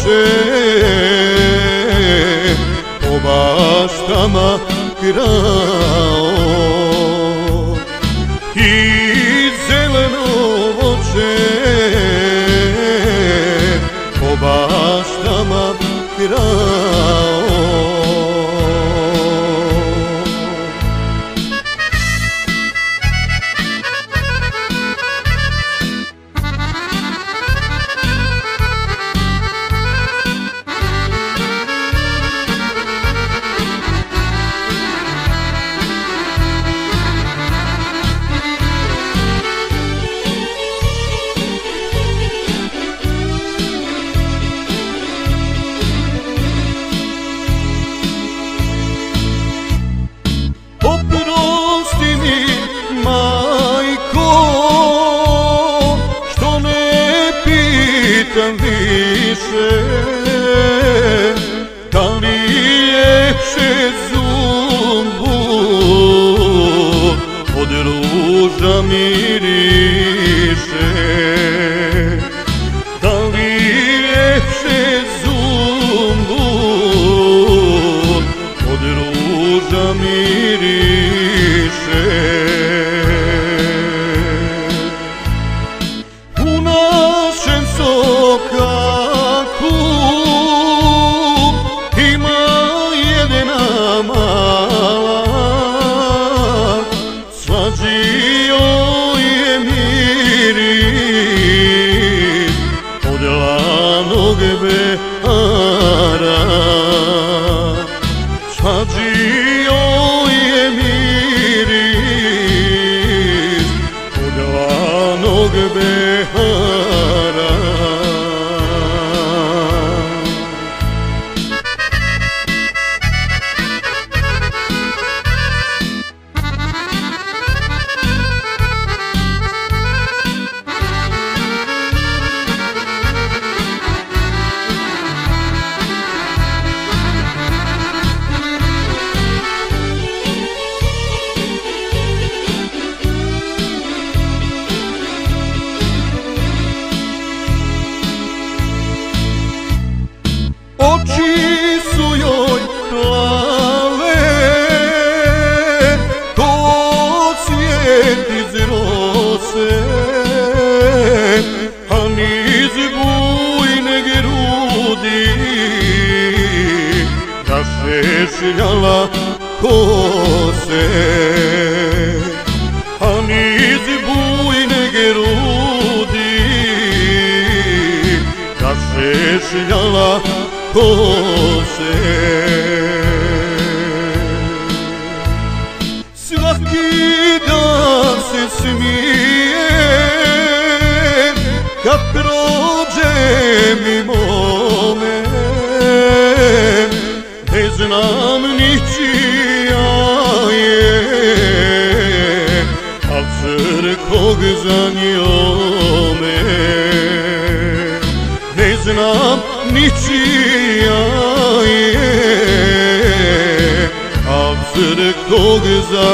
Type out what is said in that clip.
voće po baštama krao i zeleno voće po baštama krao. Pitam više, da li ljepše zumbu od ruža miriše, da li ljepše zumbu od ruža miriše. Sokaku ima jedna mala, svađio je miris od lanog behara, svađio je miris od lanog behara. Oči su joj plave, ko cvijet iz rose, a niz bujne grudi rašešljala kose, a niz bujne grudi rašešljala kose. Svaki dan se smije kad prođe mimo me, ne znam ničija je, al crkog za njome. Ne znam ničija je, al crkog za